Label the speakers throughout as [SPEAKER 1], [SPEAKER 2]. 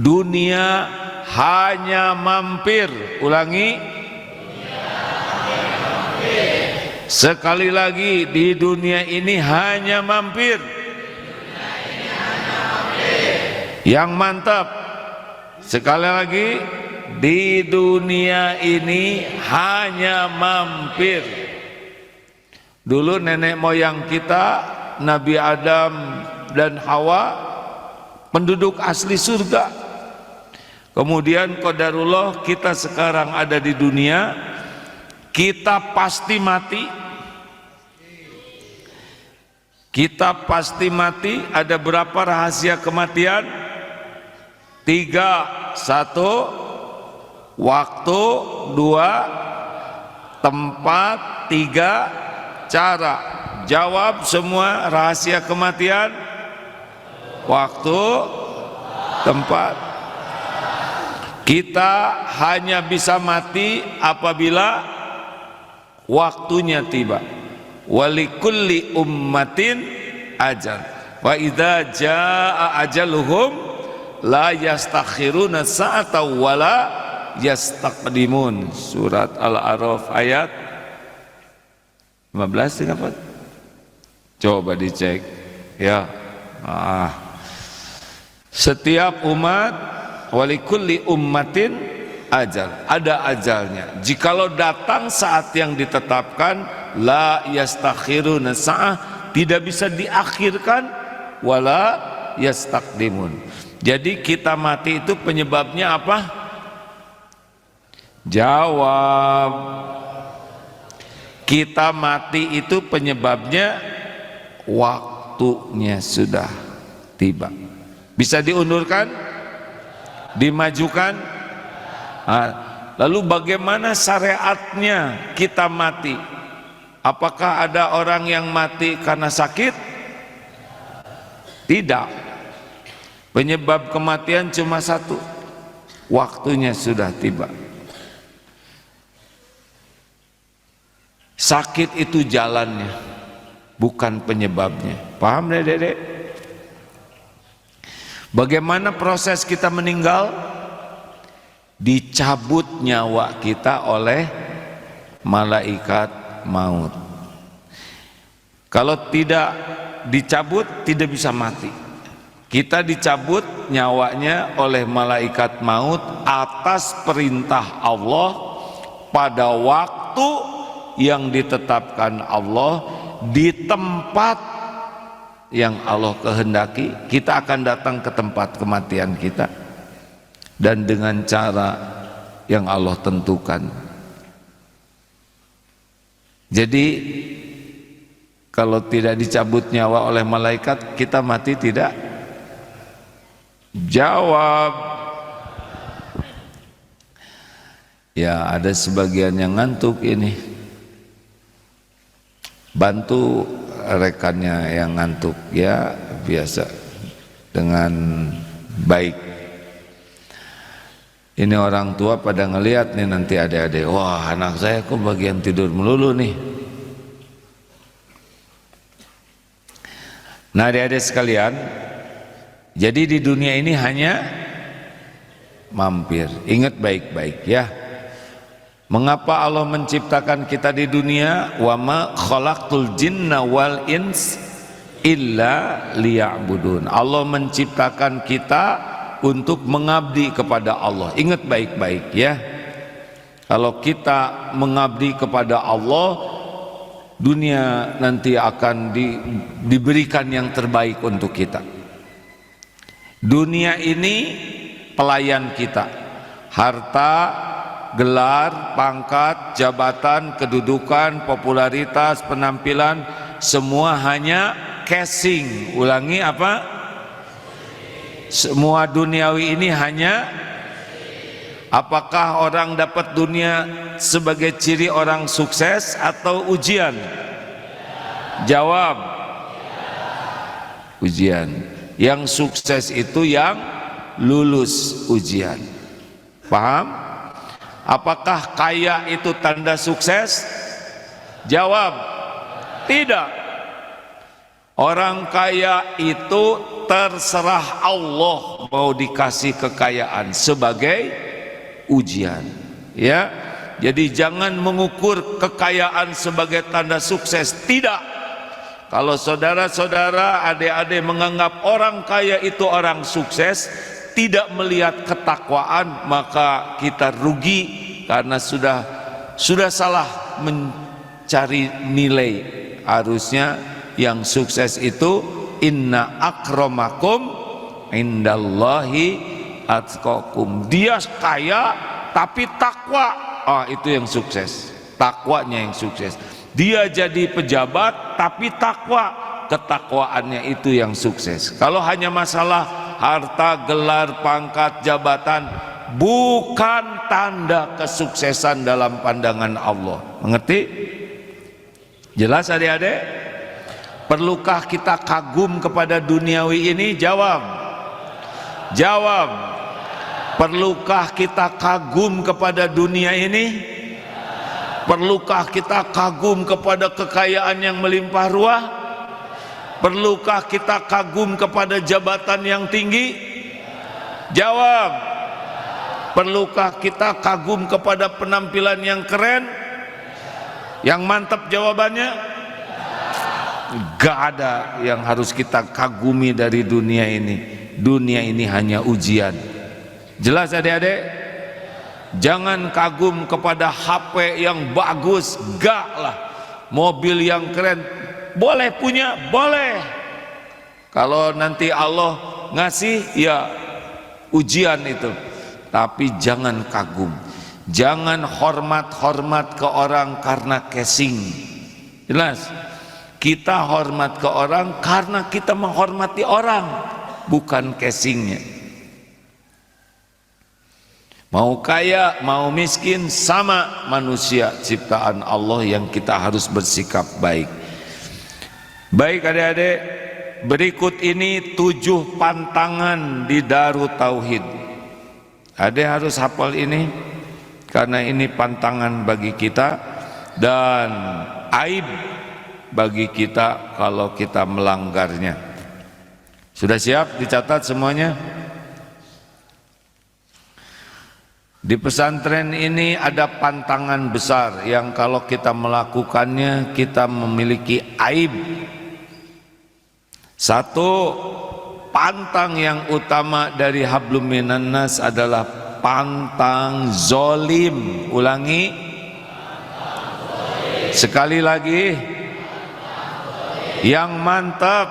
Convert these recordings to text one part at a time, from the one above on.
[SPEAKER 1] dunia hanya mampir. Ulangi. Sekali lagi, di dunia ini hanya mampir. Yang mantap. Sekali lagi, di dunia ini hanya mampir. Dulu nenek moyang kita, Nabi Adam dan Hawa, penduduk asli surga. Kemudian qadarullah, kita sekarang ada di dunia, kita pasti mati. Kita pasti mati. Ada berapa rahasia kematian? 3. 1. Waktu. 2. Tempat. 3. Cara. Jawab semua rahasia kematian. Waktu. Tempat. Kita hanya bisa mati apabila waktunya tiba. Walikulli ummatin ajal. Wa idza jaa ajaluhum la yastakhiruna sa'ata wa la yastaqdimun. Surat Al-A'raf ayat 15 dapat. Coba dicek ya. Setiap umat, walikulli ummatin ajal, ada ajalnya. Jikalau datang saat yang ditetapkan, la yastakhiruna sa'ah, tidak bisa diakhirkan, wala yastaqdimun. Jadi kita mati itu penyebabnya apa? Jawab. Kita mati itu penyebabnya waktunya sudah tiba. Bisa diundurkan? Dimajukan? Lalu bagaimana syariatnya kita mati? Apakah ada orang yang mati karena sakit? Tidak. Penyebab kematian cuma satu, waktunya sudah tiba. Sakit itu jalannya, bukan penyebabnya. Paham Dek? Bagaimana proses kita meninggal? Dicabut nyawa kita oleh malaikat maut. Kalau tidak dicabut, tidak bisa mati. Kita dicabut nyawanya oleh malaikat maut atas perintah Allah pada waktu yang ditetapkan Allah, di tempat yang Allah kehendaki. Kita akan datang ke tempat kematian kita, dan dengan cara yang Allah tentukan. Jadi kalau tidak dicabut nyawa oleh malaikat, kita mati tidak? Jawab. Ya, ada sebagian yang ngantuk ini. Bantu rekannya yang ngantuk ya, biasa dengan baik. Ini orang tua pada ngelihat nih nanti adik-adik, wah anak saya kok bagian tidur melulu nih. Nah adik-adik sekalian, jadi di dunia ini hanya mampir. Ingat baik-baik ya. Mengapa Allah menciptakan kita di dunia? Wa ma khalaqtul jinna wal ins illa liya'budun. Allah menciptakan kita untuk mengabdi kepada Allah. Ingat baik-baik ya. Kalau kita mengabdi kepada Allah, dunia nanti akan diberikan yang terbaik untuk kita. Dunia ini pelayan kita. Harta, gelar, pangkat, jabatan, kedudukan, popularitas, penampilan, semua hanya casing. Ulangi apa? Semua duniawi ini hanya, apakah orang dapat dunia sebagai ciri orang sukses atau ujian? Jawab. Ujian. Yang sukses itu yang lulus ujian. Paham? Apakah kaya itu tanda sukses? Jawab. Tidak. Orang kaya itu terserah Allah mau dikasih kekayaan sebagai ujian, ya. Jadi jangan mengukur kekayaan sebagai tanda sukses, tidak. Kalau saudara-saudara, adik-adik menganggap orang kaya itu orang sukses, tidak melihat ketakwaan, maka kita rugi karena sudah salah mencari nilai. Harusnya yang sukses itu inna akramakum indallahi atqakum. Dia kaya tapi takwa. Itu yang sukses, takwanya yang sukses. Dia jadi pejabat tapi takwa, ketakwaannya itu yang sukses. Kalau hanya masalah harta, gelar, pangkat, jabatan, bukan tanda kesuksesan dalam pandangan Allah. Mengerti? Jelas adik-adik? Perlukah kita kagum kepada duniawi ini? Jawab. Jawab. Perlukah kita kagum kepada dunia ini? Perlukah kita kagum kepada kekayaan yang melimpah ruah? Perlukah kita kagum kepada jabatan yang tinggi? Jawab. Perlukah kita kagum kepada penampilan yang keren? Yang mantap jawabannya? Gak ada yang harus kita kagumi dari dunia ini. Dunia ini hanya ujian. Jelas adik-adik? Jangan kagum kepada HP yang bagus, gak lah. Mobil yang keren, boleh punya, boleh. Kalau nanti Allah ngasih, ya ujian itu. Tapi jangan kagum. Jangan hormat-hormat ke orang karena casing. Jelas? Kita hormat ke orang karena kita menghormati orang, bukan casingnya. Mau kaya, mau miskin, sama manusia ciptaan Allah yang kita harus bersikap baik. Baik adik-adik, berikut ini 7 pantangan di Darut Tauhid. Adik harus hafal ini, karena ini pantangan bagi kita dan aib bagi kita kalau kita melanggarnya. Sudah siap dicatat semuanya? Di pesantren ini ada pantangan besar yang kalau kita melakukannya kita memiliki aib. Satu, pantang yang utama dari hablum minan nas adalah pantang zolim. Ulangi. Sekali lagi. Yang mantap.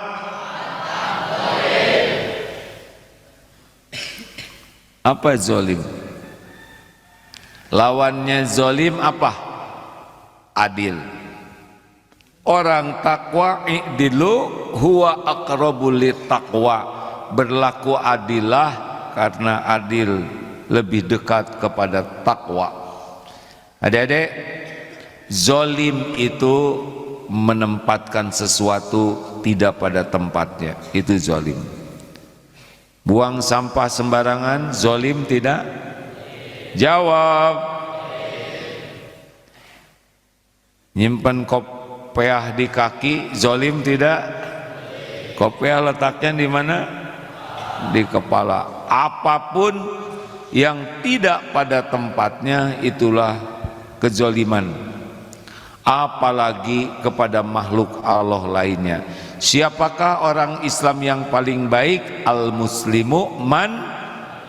[SPEAKER 1] Apa zolim? Lawannya zolim apa? Adil. Orang takwa i'dilu huwa aqrabul taqwa. Berlaku adilah karena adil lebih dekat kepada takwa. Adik-adik, zolim itu menempatkan sesuatu tidak pada tempatnya, itu zolim. Buang sampah sembarangan, zolim tidak? Jawab. Nyimpan kopiah di kaki, zolim tidak? Kopiah letaknya di mana? Di kepala. Apapun yang tidak pada tempatnya itulah kezoliman. Apalagi kepada makhluk Allah lainnya. Siapakah orang Islam yang paling baik? Al-muslimu man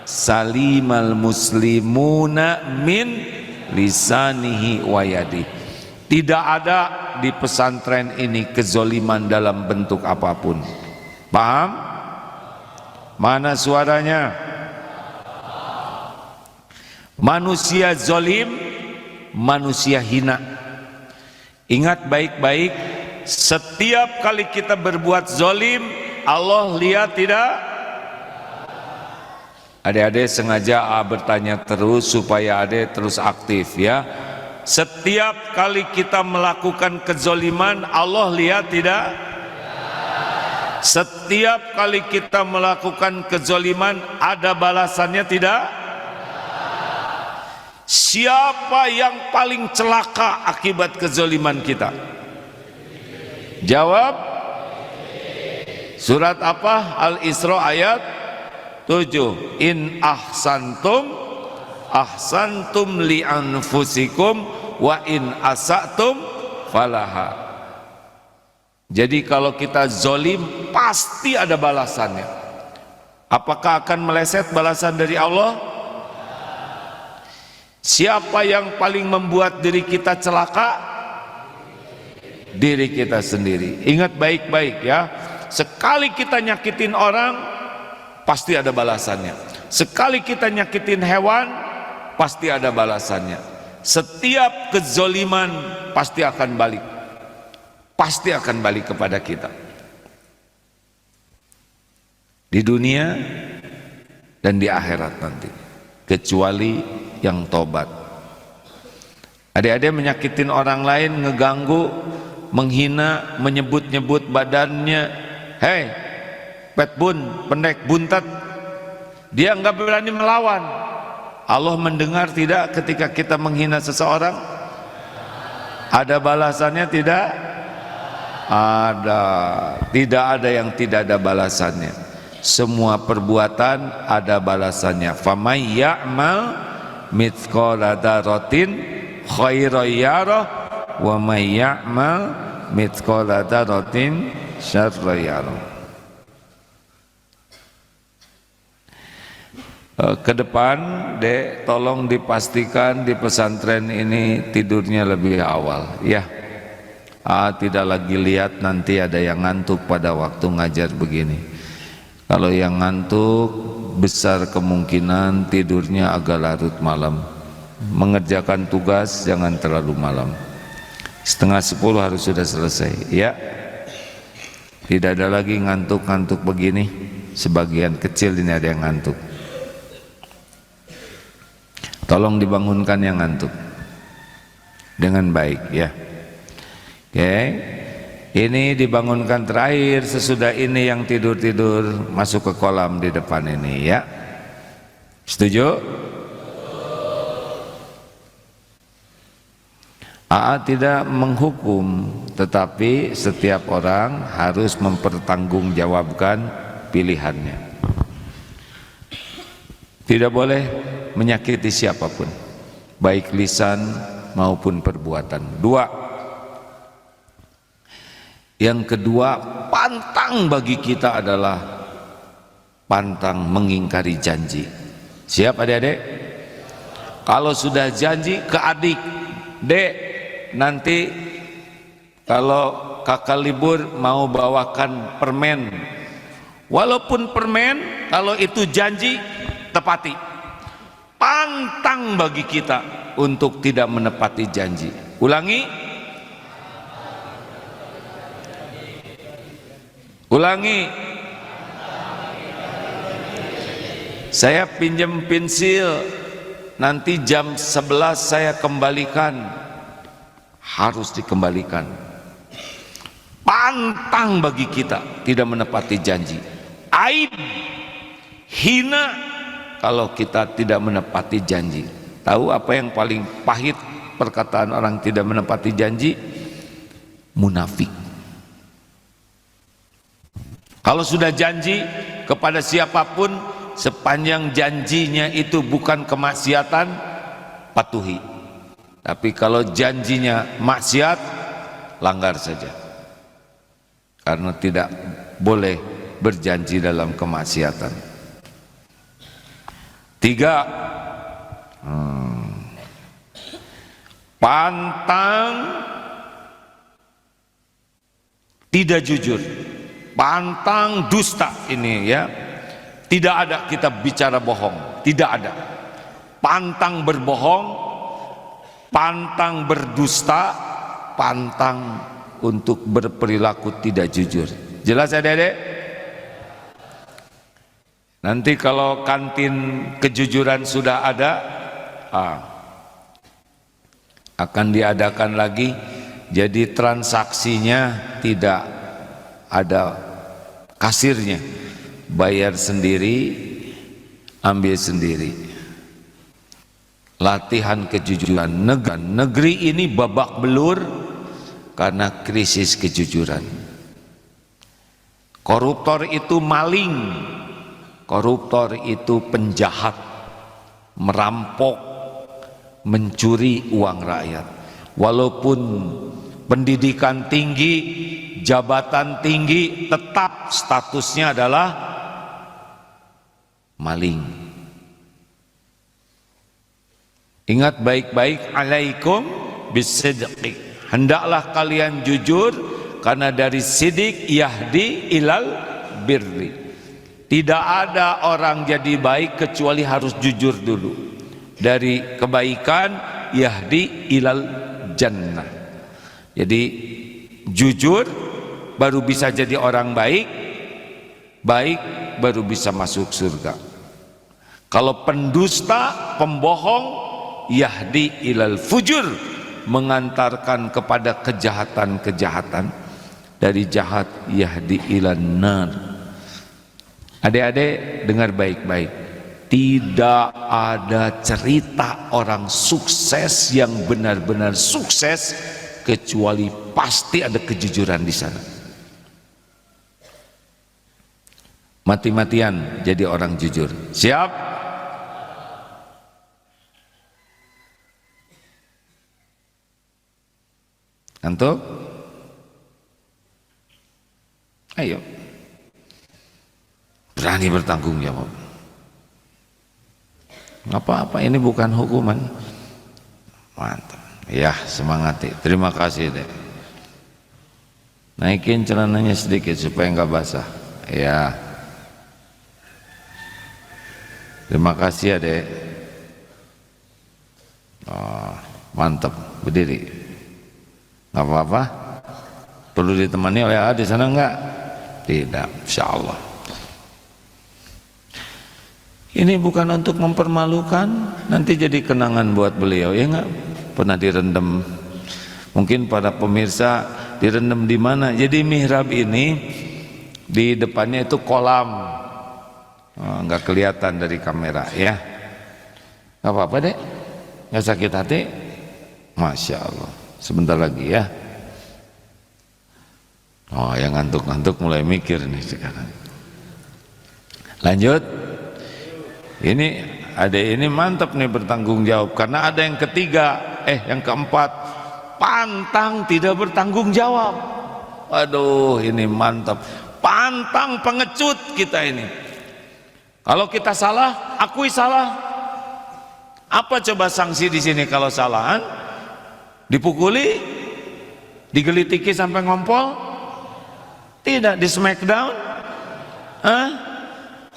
[SPEAKER 1] salimal muslimuna min lisanihi wa yadi. Tidak ada di pesantren ini kezoliman dalam bentuk apapun. Paham? Mana suaranya? Manusia zolim, manusia hina. Ingat baik-baik, setiap kali kita berbuat zolim, Allah lihat tidak? Adik-adik sengaja bertanya terus supaya adik terus aktif ya. Setiap kali kita melakukan kezoliman, Allah lihat tidak? Setiap kali kita melakukan kezoliman, ada balasannya tidak? Siapa yang paling celaka akibat kezoliman kita? Jawab. Surat apa? Al-Isra ayat 7. In ahsantum ahsantum li anfusikum wa in asatum falaha. Jadi kalau kita zolim pasti ada balasannya. Apakah akan meleset balasan dari Allah? Siapa yang paling membuat diri kita celaka? Diri kita sendiri. Ingat baik-baik ya, sekali kita nyakitin orang pasti ada balasannya. Sekali kita nyakitin hewan pasti ada balasannya. Setiap kezoliman pasti akan balik. Pasti akan balik kepada kita. Di dunia dan di akhirat nanti. Kecuali yang tobat. Adik-adik menyakitin orang lain, ngeganggu, menghina, menyebut-nyebut badannya, hei petbun, pendek, buntet, dia enggak berani melawan. Allah mendengar tidak ketika kita menghina seseorang? Ada balasannya tidak? Ada. Tidak ada yang tidak ada balasannya. Semua perbuatan ada balasannya. Famay ya'mal mithqala dzarratin khairan yarah wa may ya'mal mithqala dzarratin syarran yarah. Ke depan, Dek, tolong dipastikan di pesantren ini tidurnya lebih awal, ya. Tidak lagi lihat nanti ada yang ngantuk pada waktu ngajar begini. Kalau yang ngantuk, besar kemungkinan tidurnya agak larut malam. Mengerjakan tugas jangan terlalu malam. 9:30 harus sudah selesai, ya. Tidak ada lagi ngantuk-ngantuk begini. Sebagian kecil ini ada yang ngantuk. Tolong dibangunkan yang ngantuk dengan baik, ya. Oke, ini dibangunkan terakhir. Sesudah ini yang tidur-tidur masuk ke kolam di depan ini, ya. Setuju? AA tidak menghukum, tetapi setiap orang harus mempertanggungjawabkan pilihannya. Tidak boleh menyakiti siapapun, baik lisan maupun perbuatan. 2. Yang kedua, pantang bagi kita adalah pantang mengingkari janji. Siap adik-adik? Kalau sudah janji ke adik, Dek, nanti kalau kakak libur mau bawakan permen. Walaupun permen, kalau itu janji, tepati. Pantang bagi kita untuk tidak menepati janji. Ulangi. Ulangi. Saya pinjam pensil, nanti jam 11 saya kembalikan. Harus dikembalikan. Pantang bagi kita tidak menepati janji. Aib, hina kalau kita tidak menepati janji. Tahu apa yang paling pahit perkataan orang tidak menepati janji? Munafik. Kalau sudah janji kepada siapapun, sepanjang janjinya itu bukan kemaksiatan, patuhi. Tapi kalau janjinya maksiat, langgar saja. Karena tidak boleh berjanji dalam kemaksiatan. 3. Pantang tidak jujur. Pantang dusta ini, ya. Tidak ada kita bicara bohong, tidak ada. Pantang berbohong, pantang berdusta, pantang untuk berperilaku tidak jujur. Jelas ya, Dede? Nanti kalau kantin kejujuran sudah ada, akan diadakan lagi. Jadi transaksinya tidak ada kasirnya, bayar sendiri, ambil sendiri. Latihan kejujuran. Negeri ini babak belur karena krisis kejujuran. Koruptor itu maling Koruptor itu penjahat, merampok, mencuri uang rakyat. Walaupun pendidikan tinggi, jabatan tinggi, tetap statusnya adalah maling. Ingat baik-baik, alaikum bisidqi, hendaklah kalian jujur, karena dari sidik yahdi ilal birri. Tidak ada orang jadi baik kecuali harus jujur dulu. Dari kebaikan yahdi ilal jannah. Jadi jujur baru bisa jadi orang baik, baik baru bisa masuk surga. Kalau pendusta, pembohong, yahdi ilal fujur, mengantarkan kepada kejahatan-kejahatan. Dari jahat yahdi ilan nar. Adik-adik dengar baik-baik, tidak ada cerita orang sukses yang benar-benar sukses kecuali pasti ada kejujuran di sana. Mati-matian jadi orang jujur. Siap? Antum? Ayo. Berani bertanggung jawab. Nggak apa-apa, ini bukan hukuman. Mantap. Ya, semangat. Terima kasih deh. Naikin celananya sedikit supaya nggak basah. Ya. Terima kasih ya dek. Oh, mantap. Berdiri. Nggak apa-apa. Perlu ditemani oleh di sana enggak? Tidak, insya Allah. Ini bukan untuk mempermalukan, nanti jadi kenangan buat beliau, ya enggak? Pernah direndam. Mungkin para pemirsa direndam di mana? Jadi mihrab ini di depannya itu kolam, nggak kelihatan dari kamera, ya. Nggak apa-apa dek, nggak sakit hati. Masya Allah. Sebentar lagi ya. Oh, yang ngantuk-ngantuk mulai mikir nih sekarang. Lanjut. Ini adik ini mantap nih bertanggung jawab, karena ada yang ketiga, yang keempat, pantang tidak bertanggung jawab. Waduh, ini mantap. Pantang pengecut kita ini. Kalau kita salah, akui salah. Apa coba sanksi di sini kalau salahan? Dipukuli, digelitiki sampai ngompol? Tidak, di smackdown?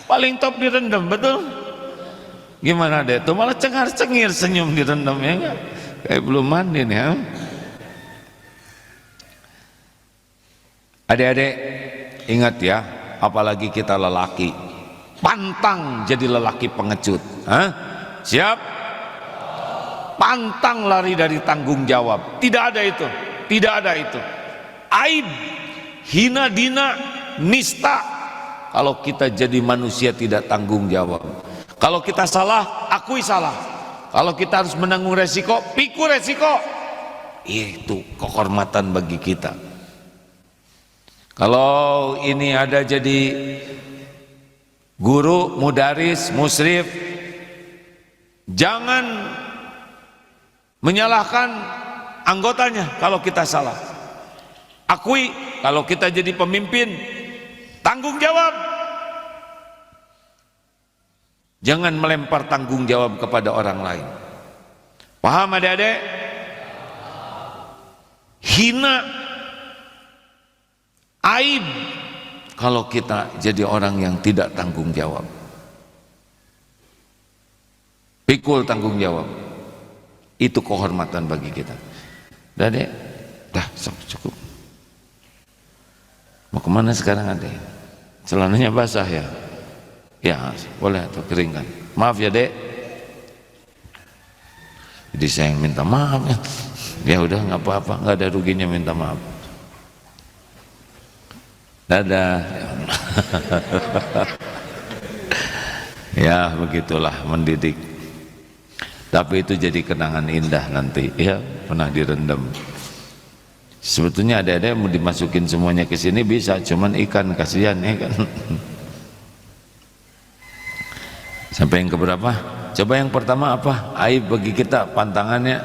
[SPEAKER 1] Paling top direndam, betul? Gimana deh tuh, malah cengar-cengir senyum direndam, ya enggak? Kayak belum mandi nih, ya. Adik-adik ingat ya, apalagi kita lelaki, pantang jadi lelaki pengecut. Siap? Pantang lari dari tanggung jawab. Tidak ada itu, tidak ada itu. Aib, hina dina, nista kalau kita jadi manusia tidak tanggung jawab. Kalau kita salah, akui salah. Kalau kita harus menanggung resiko, pikul resiko. Itu kehormatan bagi kita. Kalau ini ada jadi guru, mudaris, musrif, jangan menyalahkan anggotanya kalau kita salah. Akui. Kalau kita jadi pemimpin, tanggung jawab. Jangan melempar tanggung jawab kepada orang lain. Paham adik-adik? Hina, aib kalau kita jadi orang yang tidak tanggung jawab. Pikul tanggung jawab. Itu kehormatan bagi kita. Udah dek, dah cukup. Mau kemana sekarang adek? Celananya basah ya? Ya boleh atau keringkan. Maaf ya dek. Jadi saya yang minta maaf ya. Ya udah nggak apa-apa, nggak ada ruginya minta maaf. Dadah. Ya begitulah mendidik. Tapi itu jadi kenangan indah nanti ya, pernah direndam. Sebetulnya ada mau dimasukin semuanya ke sini bisa, cuman ikan kasihan ya kan. Sampai yang keberapa? Coba yang pertama apa? Aib bagi kita pantangannya.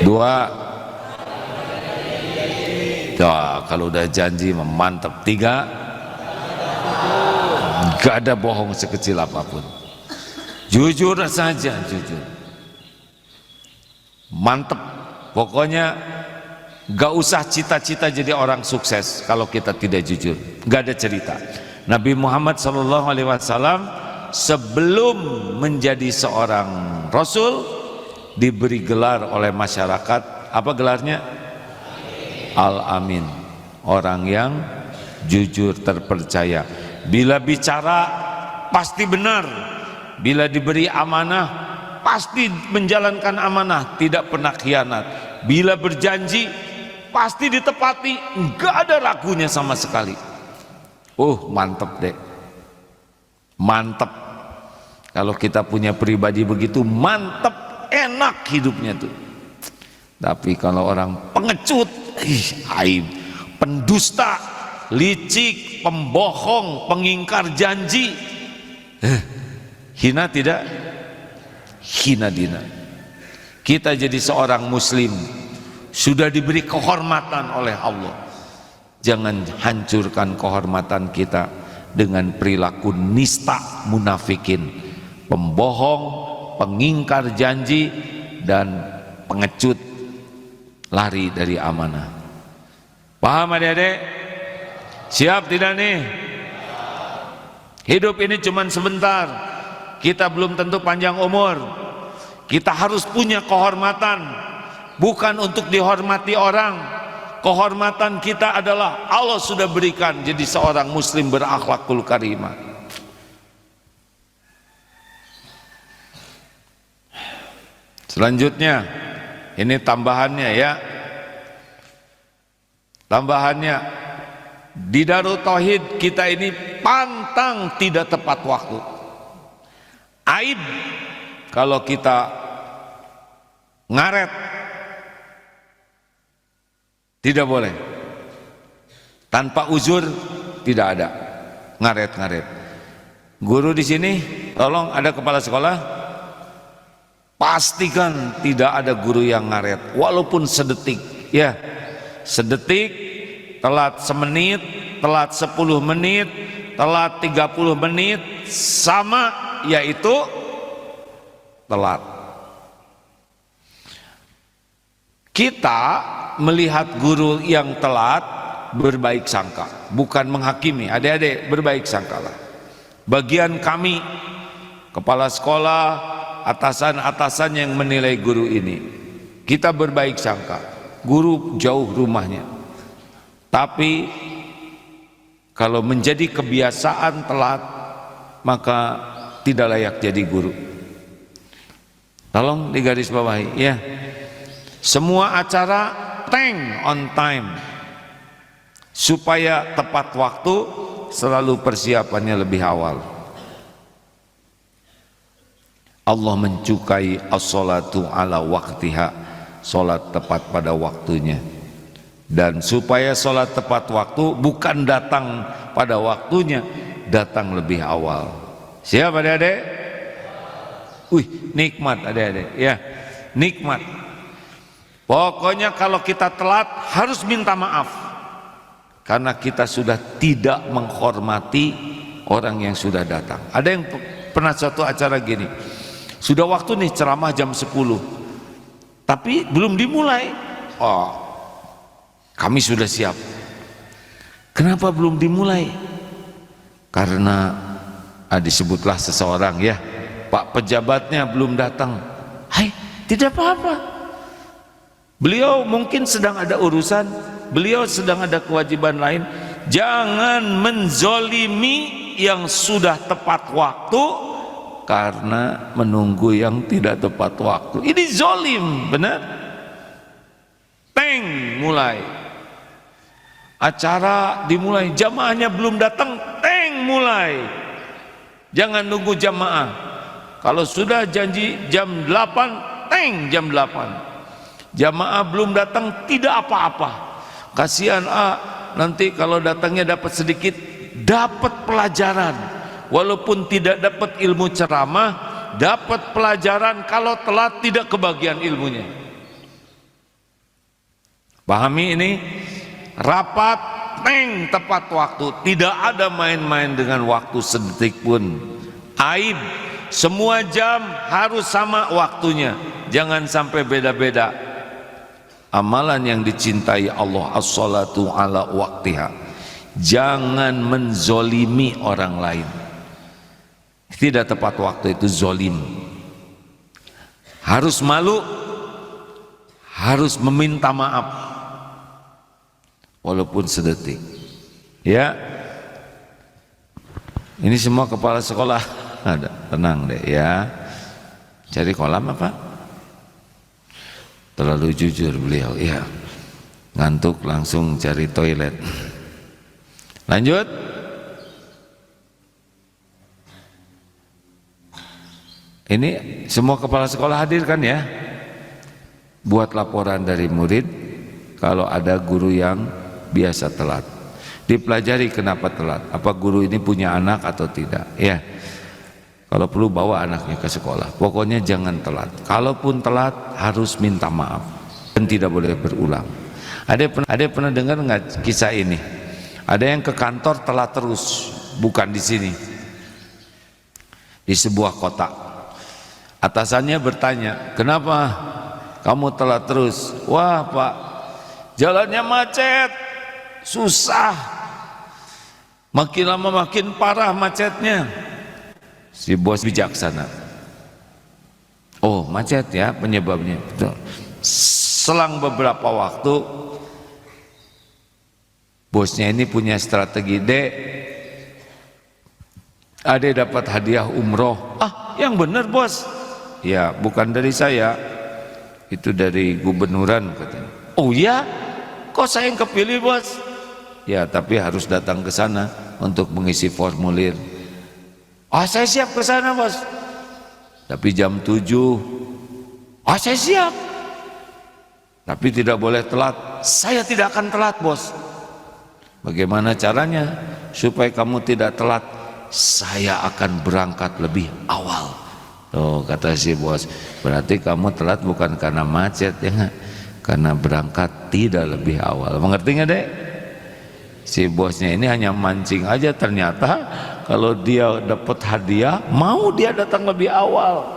[SPEAKER 1] 2. Ya, kalau udah janji mantap. 3. Gak ada bohong sekecil apapun. Jujur saja, jujur. Mantap. Pokoknya gak usah cita-cita jadi orang sukses kalau kita tidak jujur. Gak ada cerita. Nabi Muhammad SAW sebelum menjadi seorang Rasul diberi gelar oleh masyarakat. Apa gelarnya? Al-Amin, orang yang jujur, terpercaya. Bila bicara pasti benar, bila diberi amanah pasti menjalankan amanah, tidak pernah khianat. Bila berjanji pasti ditepati, enggak ada ragunya sama sekali. Mantep deh, mantep. Kalau kita punya pribadi begitu, mantep, enak hidupnya tuh. Tapi kalau orang pengecut, aib, pendusta, licik, pembohong, pengingkar janji, hina tidak? Hina dina. Kita jadi seorang muslim sudah diberi kehormatan oleh Allah. Jangan hancurkan kehormatan kita dengan perilaku nista, munafikin, pembohong, pengingkar janji, dan pengecut, lari dari amanah. Paham adik-adik? Siap tidak nih? Hidup ini cuma sebentar. Kita belum tentu panjang umur. Kita harus punya kehormatan, bukan untuk dihormati orang. Kehormatan kita adalah Allah sudah berikan jadi seorang muslim berakhlakul karimah. Selanjutnya, ini tambahannya ya. Tambahannya, di Darut Tauhid kita ini pantang tidak tepat waktu. Aib kalau kita ngaret, tidak boleh. Tanpa uzur tidak ada ngaret-ngaret. Guru di sini, tolong ada kepala sekolah, pastikan tidak ada guru yang ngaret, walaupun sedetik. Ya, sedetik, telat semenit, telat 10 menit, telat 30 menit, sama, yaitu telat. Kita melihat guru yang telat berbaik sangka, bukan menghakimi. Adik-adik, berbaik sangkalah. Bagian kami, kepala sekolah, atasan-atasan yang menilai guru ini, kita berbaik sangka. Guru jauh rumahnya, tapi kalau menjadi kebiasaan telat, maka tidak layak jadi guru. Tolong digaris bawahi ya. Semua acara on time, supaya tepat waktu, selalu persiapannya lebih awal. Allah mencukai as-salatu ala waktiha, salat tepat pada waktunya. Dan supaya salat tepat waktu, bukan datang pada waktunya, datang lebih awal. Siap adik-adik? Nikmat adik-adik ya, nikmat. Pokoknya kalau kita telat harus minta maaf, karena kita sudah tidak menghormati orang yang sudah datang. Ada yang pernah suatu acara gini, sudah waktu nih ceramah jam 10, tapi belum dimulai. Kami sudah siap. Kenapa belum dimulai? Karena disebutlah seseorang ya, Pak pejabatnya belum datang. Hai, tidak apa-apa. Beliau mungkin sedang ada urusan, beliau sedang ada kewajiban lain. Jangan menzolimi yang sudah tepat waktu karena menunggu yang tidak tepat waktu. Ini zolim, benar? Mulai acara dimulai, jamaahnya belum datang, mulai. Jangan nunggu jamaah. Kalau sudah janji jam 8, jam 8. Jamaah belum datang, tidak apa-apa. Kasihan nanti kalau datangnya dapat sedikit, dapat pelajaran. walaupun tidak dapat ilmu ceramah, dapat pelajaran. Kalau telat tidak kebagian ilmunya. Pahami ini? Rapat tepat waktu, tidak ada main-main dengan waktu sedetik pun. Aib, semua jam harus sama waktunya, jangan sampai beda-beda. Amalan yang dicintai Allah, as-salatu ala waktiha. Jangan menzolimi orang lain. Tidak tepat waktu itu zolim. Harus malu, harus meminta maaf, walaupun sedetik. Ya, ini semua kepala sekolah ada, tenang deh ya. Cari kolam apa? Terlalu jujur beliau, ya. Ngantuk langsung cari toilet. Lanjut. Ini semua kepala sekolah hadir kan ya? Buat laporan dari murid kalau ada guru yang biasa telat. Dipelajari kenapa telat. Apa guru ini punya anak atau tidak? Ya. Kalau perlu bawa anaknya ke sekolah. Pokoknya jangan telat. Kalaupun telat harus minta maaf dan tidak boleh berulang. Ada yang pernah dengar nggak kisah ini? Ada yang ke kantor telat terus, bukan di sini, di sebuah kota. Atasannya bertanya, kenapa kamu telat terus? Wah Pak, jalannya macet, susah, makin lama makin parah macetnya. Si bos bijaksana, oh macet ya penyebabnya. Selang beberapa waktu, bosnya ini punya strategi. Dek, Ade dapat hadiah umroh. Ah, yang bener bos. Ya, bukan dari saya, itu dari gubernuran katanya. Oh ya, kok saya yang kepilih bos? Ya, tapi harus datang ke sana untuk mengisi formulir. Ah, saya siap ke sana bos. Tapi jam 7. Ah, saya siap. Tapi tidak boleh telat. Saya tidak akan telat bos. Bagaimana caranya supaya kamu tidak telat? Saya akan berangkat lebih awal. Oh, kata si bos, berarti kamu telat bukan karena macet ya, karena berangkat tidak lebih awal. Mengerti nggak dek? Si bosnya ini hanya mancing aja, ternyata kalau dia dapat hadiah mau dia datang lebih awal.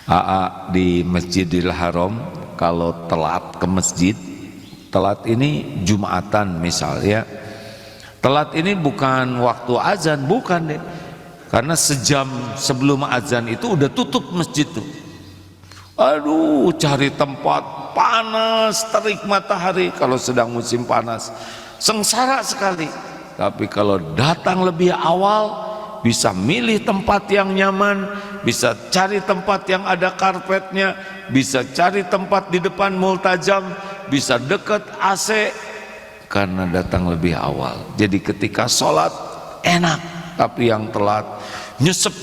[SPEAKER 1] Aa di Masjidil Haram kalau telat ke masjid, telat ini Jumatan misal ya, telat ini bukan waktu azan, bukan deh, karena sejam sebelum azan itu udah tutup masjid tuh. Aduh, cari tempat panas, terik matahari kalau sedang musim panas, sengsara sekali. Tapi kalau datang lebih awal, bisa milih tempat yang nyaman, bisa cari tempat yang ada karpetnya, bisa cari tempat di depan multajam, bisa dekat AC, karena datang lebih awal. Jadi ketika sholat enak, tapi yang telat nyusup,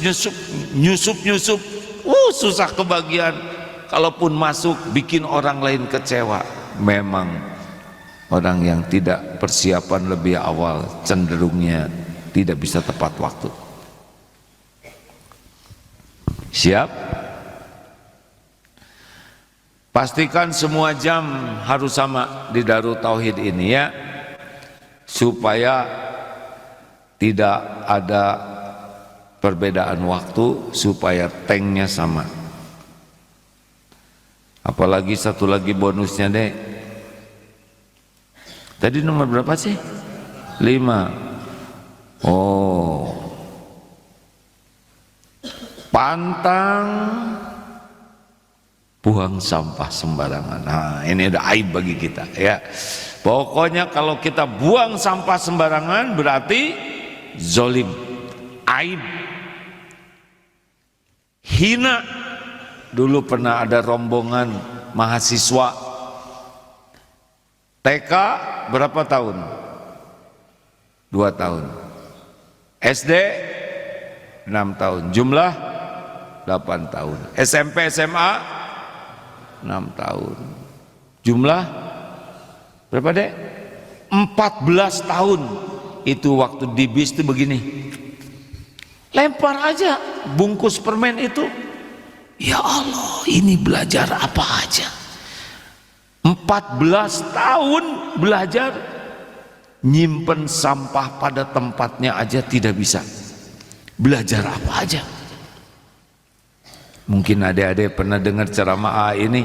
[SPEAKER 1] susah kebagian. Kalaupun masuk bikin orang lain kecewa. Memang orang yang tidak persiapan lebih awal cenderungnya tidak bisa tepat waktu. Siap? Pastikan semua jam harus sama di Darut Tauhid ini ya, supaya tidak ada perbedaan waktu, supaya tanknya sama. Apalagi satu lagi bonusnya deh. Tadi nomor berapa sih? 5. Oh, pantang buang sampah sembarangan. Nah, ini ada aib bagi kita ya. Pokoknya kalau kita buang sampah sembarangan berarti zolim, aib, hina. Dulu pernah ada rombongan mahasiswa TK berapa tahun? 2 tahun. SD 6 tahun. Jumlah 8 tahun. SMP SMA 6 tahun. Jumlah berapa dek? 14 tahun. itu waktu di bis itu begini, lempar aja bungkus permen itu. Ya Allah, ini belajar apa aja, 14 tahun belajar, nyimpen sampah pada tempatnya aja tidak bisa. Belajar apa aja. Mungkin adik-adik pernah dengar ceramah AA ini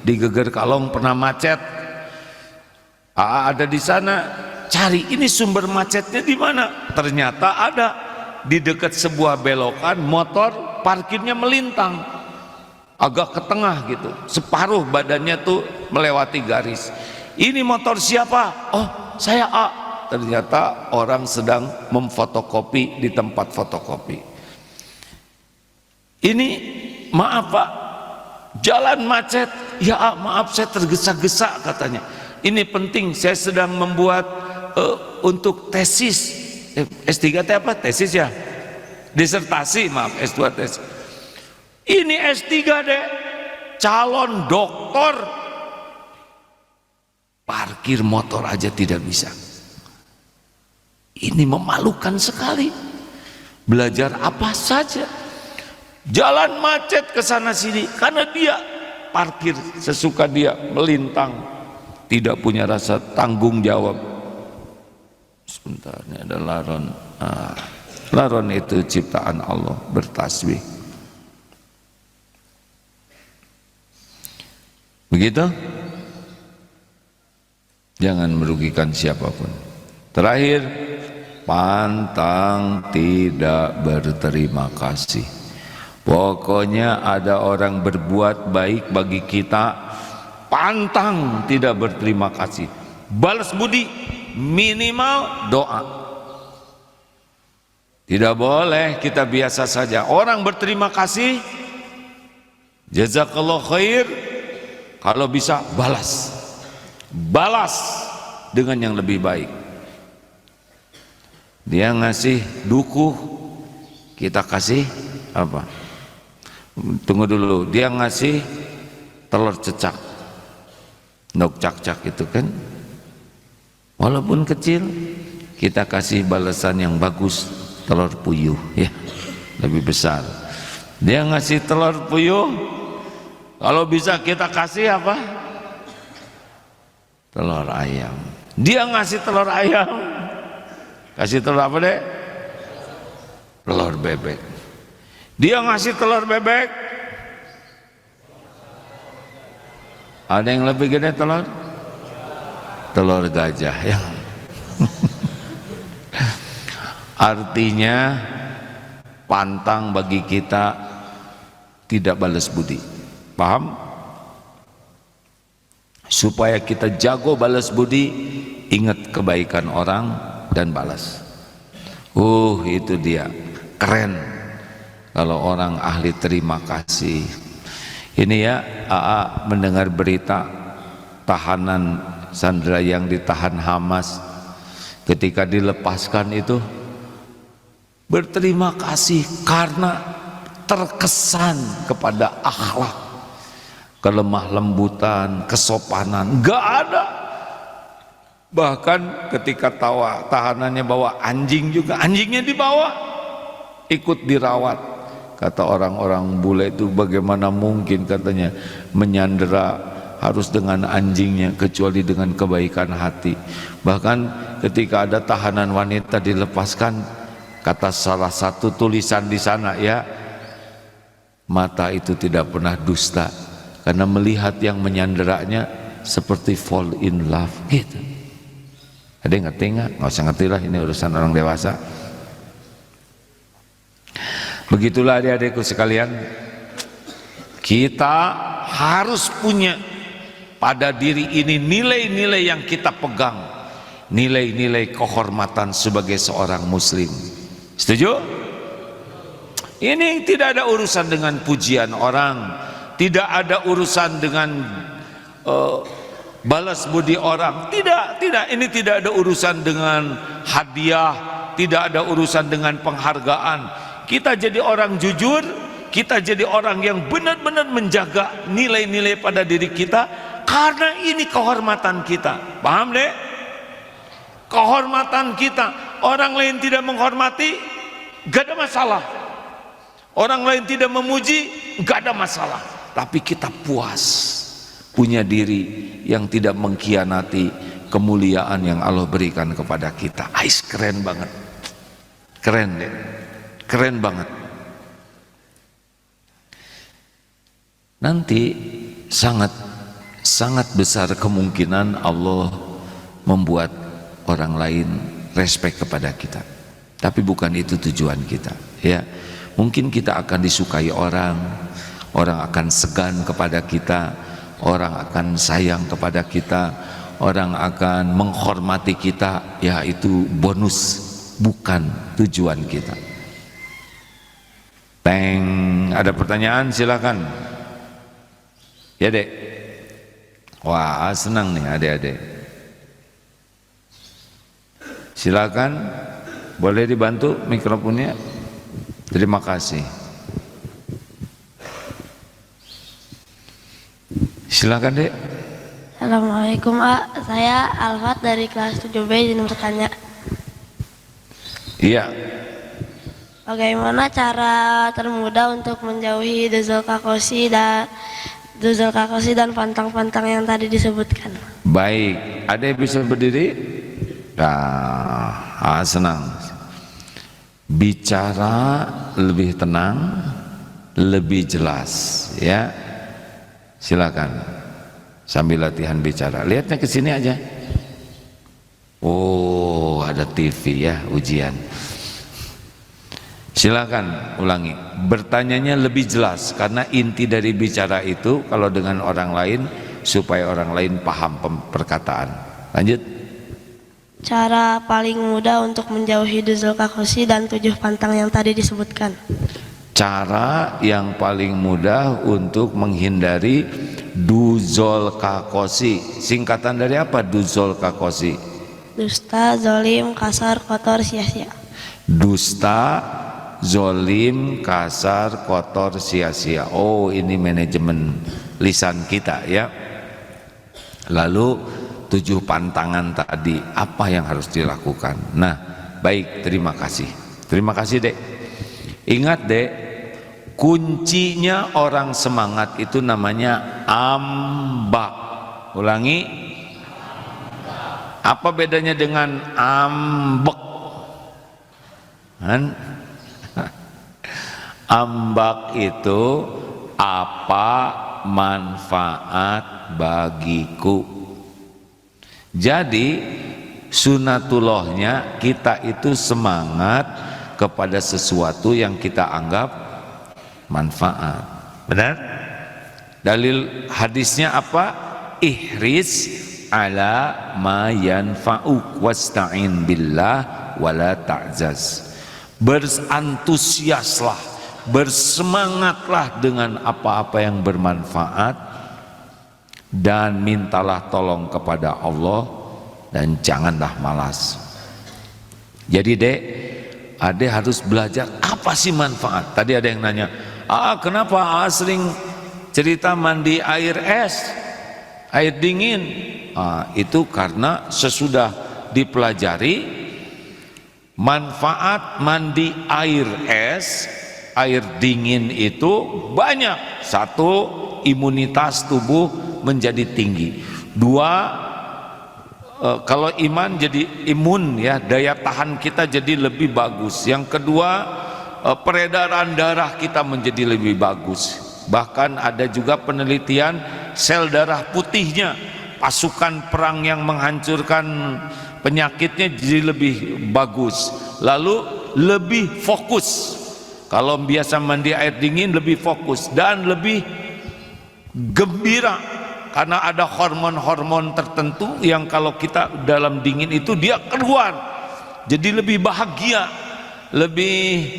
[SPEAKER 1] di Geger Kalong, pernah macet. AA ada di sana, cari ini sumber macetnya di mana. Ternyata ada di dekat sebuah belokan, motor parkirnya melintang agak ke tengah gitu, separuh badannya tuh melewati garis. Ini motor siapa? Oh, saya A. Ternyata orang sedang memfotokopi di tempat fotokopi. Ini maaf Pak, jalan macet. Ya maaf, saya tergesa-gesa katanya. Ini penting, saya sedang membuat untuk tesis. S3 teh apa? Tesis ya? Disertasi, maaf, S2 tesis. Ini S3 deh, calon doktor. Parkir motor aja tidak bisa. Ini memalukan sekali. Belajar apa saja, jalan macet ke sana sini karena dia parkir sesuka dia, melintang, tidak punya rasa tanggung jawab. Sebentar, ini ada laron. Laron itu ciptaan Allah, bertasbih. Begitu? Jangan merugikan siapapun. Terakhir, pantang tidak berterima kasih. Pokoknya ada orang berbuat baik bagi kita, pantang tidak berterima kasih. Balas budi, minimal doa. Tidak boleh kita biasa saja. Orang berterima kasih, jazakallah khair, kalau bisa balas. Balas dengan yang lebih baik. Dia ngasih dukuh, kita kasih apa? Tunggu dulu, dia ngasih telur cecak, nok cak-cak itu kan, walaupun kecil, kita kasih balasan yang bagus, telur puyuh ya, lebih besar. Dia ngasih telur puyuh, kalau bisa kita kasih apa? Telur ayam. Dia ngasih telur ayam, kasih telur apa deh? Telur bebek. Dia ngasih telur bebek, ada yang lebih gede telur? Telur gajah ya. Artinya pantang bagi kita tidak balas budi. Paham? Supaya kita jago balas budi, ingat kebaikan orang dan balas. Itu dia, keren kalau orang ahli terima kasih. Ini ya, AA mendengar berita tahanan Sandra yang ditahan Hamas, ketika dilepaskan itu berterima kasih karena terkesan kepada akhlak, kelemah lembutan, kesopanan, gak ada. Bahkan ketika tahanannya bawa anjing juga, anjingnya dibawa, ikut dirawat. Kata orang-orang bule itu, bagaimana mungkin katanya menyandera harus dengan anjingnya, kecuali dengan kebaikan hati. Bahkan ketika ada tahanan wanita dilepaskan, kata salah satu tulisan di sana ya, mata itu tidak pernah dusta, karena melihat yang menyanderanya seperti fall in love gitu. Ada yang ngerti nggak? Nggak usah ngerti lah, ini urusan orang dewasa. Begitulah adik-adikku sekalian, kita harus punya pada diri ini nilai-nilai yang kita pegang, nilai-nilai kehormatan sebagai seorang muslim. Setuju? Ini tidak ada urusan dengan pujian orang, tidak ada urusan dengan balas budi orang, tidak, ini tidak ada urusan dengan hadiah, tidak ada urusan dengan penghargaan. Kita jadi orang jujur, kita jadi orang yang benar-benar menjaga nilai-nilai pada diri kita, karena ini kehormatan kita. Paham deh? Kehormatan kita. orang lain tidak menghormati, gak ada masalah. Orang lain tidak memuji, gak ada masalah. Tapi kita puas punya diri yang tidak mengkhianati kemuliaan yang Allah berikan kepada kita. Ais, keren banget. Keren deh. Keren banget. Nanti sangat besar kemungkinan Allah membuat orang lain respect kepada kita. Tapi bukan itu tujuan kita, ya. Mungkin kita akan disukai orang akan segan kepada kita, orang akan sayang kepada kita, orang akan menghormati kita, ya itu bonus, bukan tujuan kita. Teng, ada pertanyaan silakan. Ya dek. Wah, senang nih adik-adik. Silakan, boleh dibantu mikrofonnya. Terima kasih. Silakan dek.
[SPEAKER 2] Assalamualaikum A. Saya Alfat dari kelas 7B izin bertanya.
[SPEAKER 1] Iya.
[SPEAKER 2] Bagaimana cara termudah untuk menjauhi duzul kakosi dan pantang-pantang yang tadi disebutkan?
[SPEAKER 1] Baik, ada yang bisa berdiri? Nah, senang. Bicara lebih tenang, lebih jelas, ya. Silakan. Sambil latihan bicara. Lihatnya ke sini aja. Oh, ada TV ya, ujian. Silakan ulangi. Bertanyanya lebih jelas karena inti dari bicara itu kalau dengan orang lain supaya orang lain paham perkataan. Lanjut.
[SPEAKER 2] Cara paling mudah untuk menjauhi duzul kakosi dan 7 pantang yang tadi disebutkan.
[SPEAKER 1] Cara yang paling mudah untuk menghindari duzul kakosi. Singkatan dari apa duzul kakosi?
[SPEAKER 2] Dusta, zolim, kasar, kotor, sia-sia.
[SPEAKER 1] Dusta, zolim, kasar, kotor, sia-sia. Oh, ini manajemen lisan kita ya. Lalu 7 pantangan tadi, apa yang harus dilakukan? Nah, baik, terima kasih. Terima kasih dek. Ingat dek, kuncinya orang semangat itu namanya ambak. Ulangi. Apa bedanya dengan ambek? Kan? Ambak itu apa manfaat bagiku. Jadi sunatullahnya kita itu semangat kepada sesuatu yang kita anggap manfaat. Benar? Dalil hadisnya apa? Ihris ala ma yanfa'uk wasta'in billah wala ta'jaz. Berantusiaslah, bersemangatlah dengan apa-apa yang bermanfaat dan mintalah tolong kepada Allah dan janganlah malas. Jadi dek, ade harus belajar apa sih manfaat. Tadi ada yang nanya, kenapa sering cerita mandi air es, air dingin? Itu karena sesudah dipelajari manfaat mandi air es, air dingin itu banyak. Satu, imunitas tubuh menjadi tinggi. Dua, kalau iman jadi imun ya, daya tahan kita jadi lebih bagus. Yang kedua, peredaran darah kita menjadi lebih bagus. Bahkan ada juga penelitian sel darah putihnya, pasukan perang yang menghancurkan penyakitnya jadi lebih bagus. Lalu lebih fokus. Kalau biasa mandi air dingin lebih fokus dan lebih gembira karena ada hormon-hormon tertentu yang kalau kita dalam dingin itu dia keluar, jadi lebih bahagia, lebih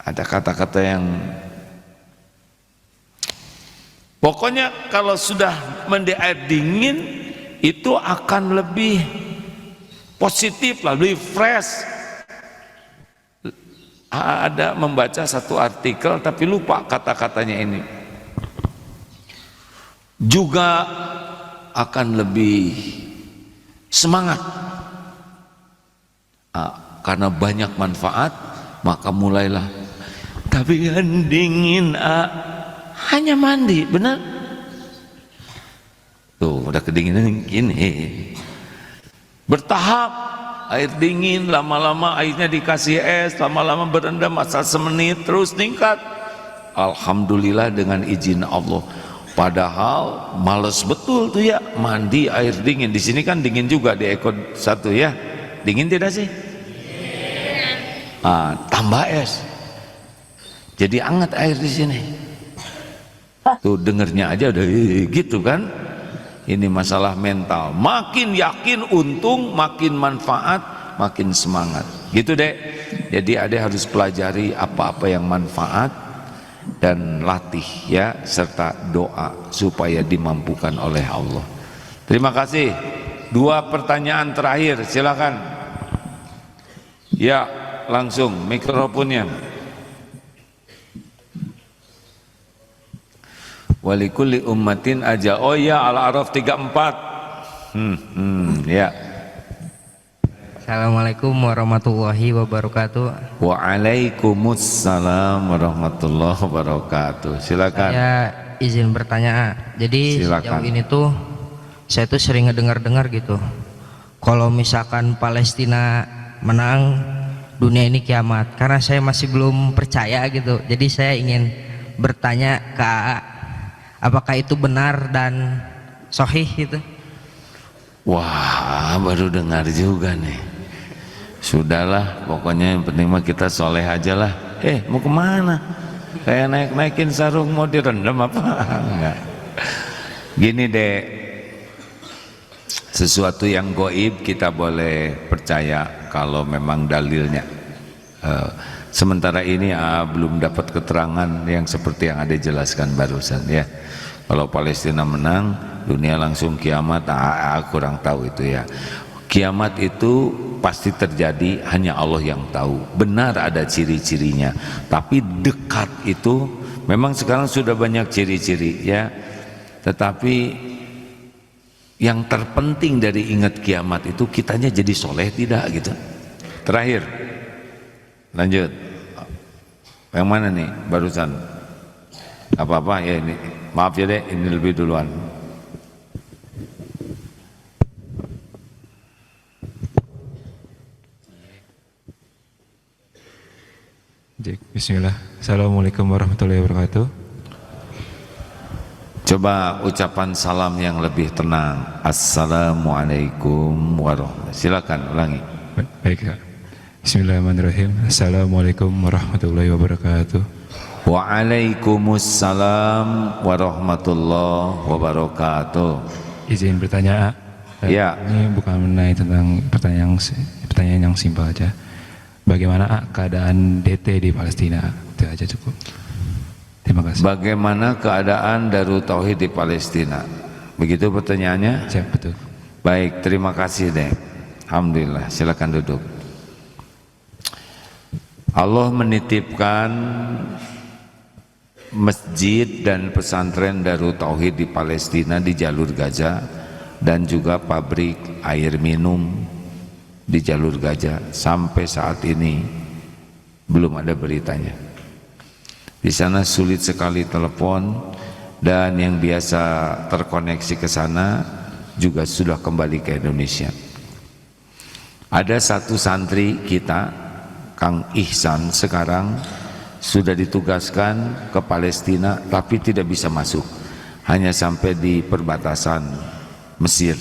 [SPEAKER 1] ada kata-kata yang pokoknya kalau sudah mandi air dingin itu akan lebih positif, lebih fresh. Ada membaca satu artikel tapi lupa kata-katanya ini. Juga akan lebih semangat. karena banyak manfaat, maka mulailah. Tapi kan dingin, hanya mandi, benar? Tuh udah kedinginan gini. Bertahap, air dingin, lama-lama airnya dikasih es, lama-lama berendam asal semenit, terus meningkat. Alhamdulillah dengan izin Allah. Padahal males betul tuh ya mandi air dingin. Di sini kan dingin juga di ekor satu ya. Dingin tidak sih? Tambah es. Jadi hangat air di sini. Tuh dengernya aja udah gitu kan. Ini masalah mental. Makin yakin untung, makin manfaat, makin semangat. Gitu deh. Jadi adek harus pelajari apa-apa yang manfaat dan latih ya, serta doa supaya dimampukan oleh Allah. Terima kasih. 2 pertanyaan terakhir, silakan. Ya, langsung mikrofonnya. Walikulli ummatin aja. Oh ya, Al-A'raf 34. Ya.
[SPEAKER 3] Assalamualaikum warahmatullahi wabarakatuh.
[SPEAKER 1] Waalaikumsalam warahmatullahi wabarakatuh. Silakan.
[SPEAKER 3] Saya izin bertanya. Jadi
[SPEAKER 1] Silakan.
[SPEAKER 3] sejauh ini tuh saya tuh sering ngedengar-dengar gitu. Kalau misalkan Palestina menang, dunia ini kiamat. Karena saya masih belum percaya gitu. Jadi saya ingin bertanya ke AA, apakah itu benar dan sahih gitu?
[SPEAKER 1] Wah, baru dengar juga nih. Sudahlah, pokoknya yang penting mah kita soleh aja lah. Mau kemana? Kayak naik-naikin sarung mau direndam apa? Enggak. Gini deh, sesuatu yang goib kita boleh percaya kalau memang dalilnya. Sementara ini belum dapat keterangan yang seperti yang ada jelaskan barusan ya. Kalau Palestina menang, dunia langsung kiamat, kurang tahu itu ya. Kiamat itu pasti terjadi, hanya Allah yang tahu. Benar ada ciri-cirinya, tapi dekat itu memang sekarang sudah banyak ciri-ciri ya. Tetapi yang terpenting dari ingat kiamat itu kitanya jadi soleh tidak gitu. Terakhir, lanjut. Yang mana nih barusan? Apa-apa ya ini. Maaf ya deh, ini lebih duluan.
[SPEAKER 4] Bismillah. Assalamualaikum warahmatullahi wabarakatuh.
[SPEAKER 1] Coba ucapan salam yang lebih tenang. Assalamualaikum warahmatullahi wabarakatuh. Silakan ulangi.
[SPEAKER 4] Baik ya. Bismillahirrahmanirrahim. Assalamualaikum warahmatullahi wabarakatuh.
[SPEAKER 1] Waalaikumsalam warahmatullahi wabarakatuh.
[SPEAKER 4] Izin bertanya.
[SPEAKER 1] Ya.
[SPEAKER 4] Ini bukan mengenai tentang pertanyaan yang simpel aja. Bagaimana keadaan DT di Palestina? Itu aja cukup. Terima kasih.
[SPEAKER 1] Bagaimana keadaan Darut Tauhid di Palestina? Begitu pertanyaannya?
[SPEAKER 4] Siap, betul.
[SPEAKER 1] Baik, terima kasih deh. Alhamdulillah, silakan duduk. Allah menitipkan masjid dan pesantren Darut Tauhid di Palestina di jalur Gaza dan juga pabrik air minum di jalur Gaza. Sampai saat ini belum ada beritanya. Di sana sulit sekali telepon, dan yang biasa terkoneksi ke sana juga sudah kembali ke Indonesia. Ada satu santri kita, Kang Ihsan, sekarang sudah ditugaskan ke Palestina tapi tidak bisa masuk, hanya sampai di perbatasan Mesir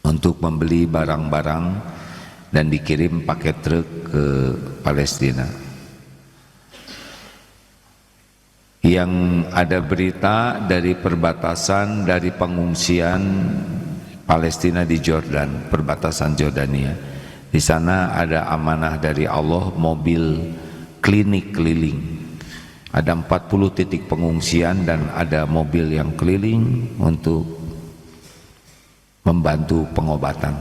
[SPEAKER 1] untuk membeli barang-barang dan dikirim pakai truk ke Palestina. Yang ada berita dari perbatasan, dari pengungsian Palestina di Jordan, perbatasan Jordania. Di sana ada amanah dari Allah, mobil klinik keliling. Ada 40 titik pengungsian dan ada mobil yang keliling untuk membantu pengobatan.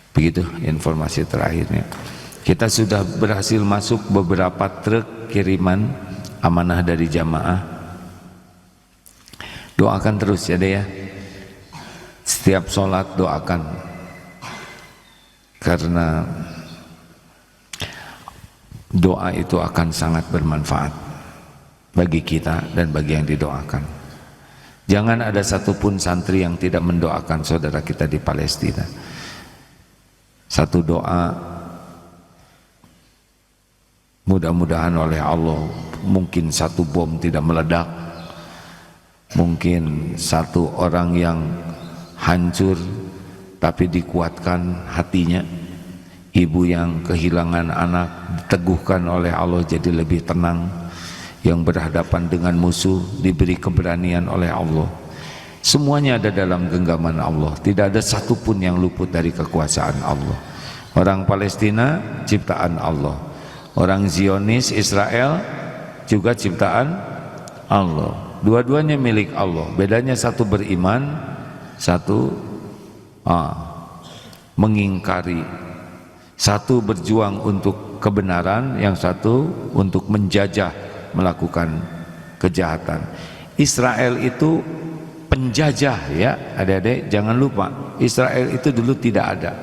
[SPEAKER 1] Begitu informasi terakhirnya. Kita sudah berhasil masuk beberapa truk kiriman amanah dari jamaah. Doakan terus ya deh ya. Setiap sholat doakan, karena doa itu akan sangat bermanfaat bagi kita dan bagi yang didoakan. Jangan ada satupun santri yang tidak mendoakan saudara kita di Palestina. Satu doa, mudah-mudahan oleh Allah mungkin satu bom tidak meledak, mungkin satu orang yang hancur tapi dikuatkan hatinya, ibu yang kehilangan anak diteguhkan oleh Allah jadi lebih tenang, yang berhadapan dengan musuh diberi keberanian oleh Allah. Semuanya ada dalam genggaman Allah, tidak ada satupun yang luput dari kekuasaan Allah. Orang Palestina ciptaan Allah, orang Zionis Israel juga ciptaan Allah. Dua-duanya milik Allah. Bedanya satu beriman, satu mengingkari. Satu berjuang untuk kebenaran, yang satu untuk menjajah, melakukan kejahatan. Israel itu penjajah ya, adik-adik jangan lupa. Israel itu dulu tidak ada.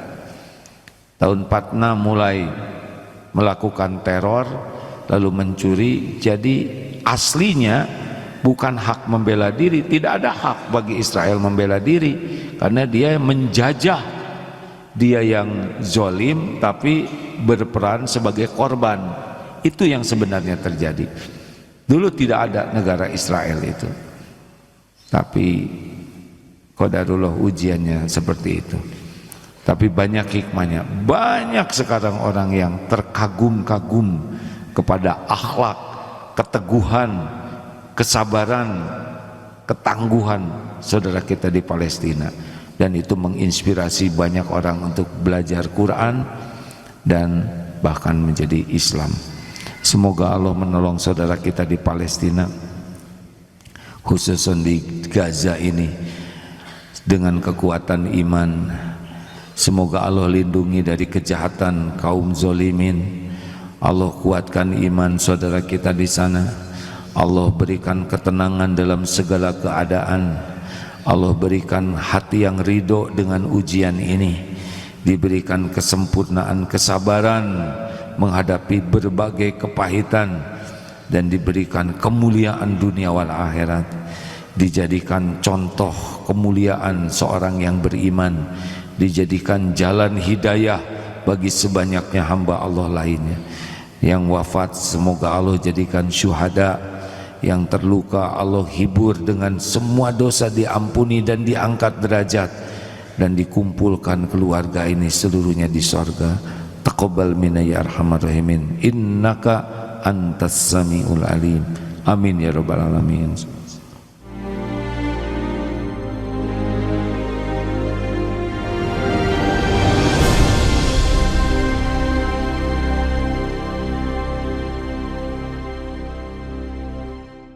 [SPEAKER 1] Tahun 46 mulai melakukan teror, lalu mencuri. Jadi aslinya bukan hak membela diri, tidak ada hak bagi Israel membela diri, karena dia menjajah, dia yang zolim tapi berperan sebagai korban. Itu yang sebenarnya terjadi. Dulu tidak ada negara Israel itu, tapi qadarullah ujiannya seperti itu. Tapi banyak hikmahnya. Banyak sekarang orang yang terkagum-kagum kepada akhlak, keteguhan, kesabaran, ketangguhan saudara kita di Palestina, dan itu menginspirasi banyak orang untuk belajar Quran dan bahkan menjadi Islam. Semoga Allah menolong saudara kita di Palestina, khususnya di Gaza ini, dengan kekuatan iman. Semoga Allah lindungi dari kejahatan kaum zolimin. Allah kuatkan iman saudara kita di sana. Allah berikan ketenangan dalam segala keadaan. Allah berikan hati yang ridho dengan ujian ini. Diberikan kesempurnaan kesabaran menghadapi berbagai kepahitan, dan diberikan kemuliaan dunia wal akhirat. Dijadikan contoh kemuliaan seorang yang beriman, dijadikan jalan hidayah bagi sebanyaknya hamba Allah lainnya. Yang wafat semoga Allah jadikan syuhada, yang terluka Allah hibur dengan semua dosa diampuni dan diangkat derajat, dan dikumpulkan keluarga ini seluruhnya di sorga. Taqabbal minna ya arhamar rahimin, innaka antas samiul alim. Amin ya rabbal alamin.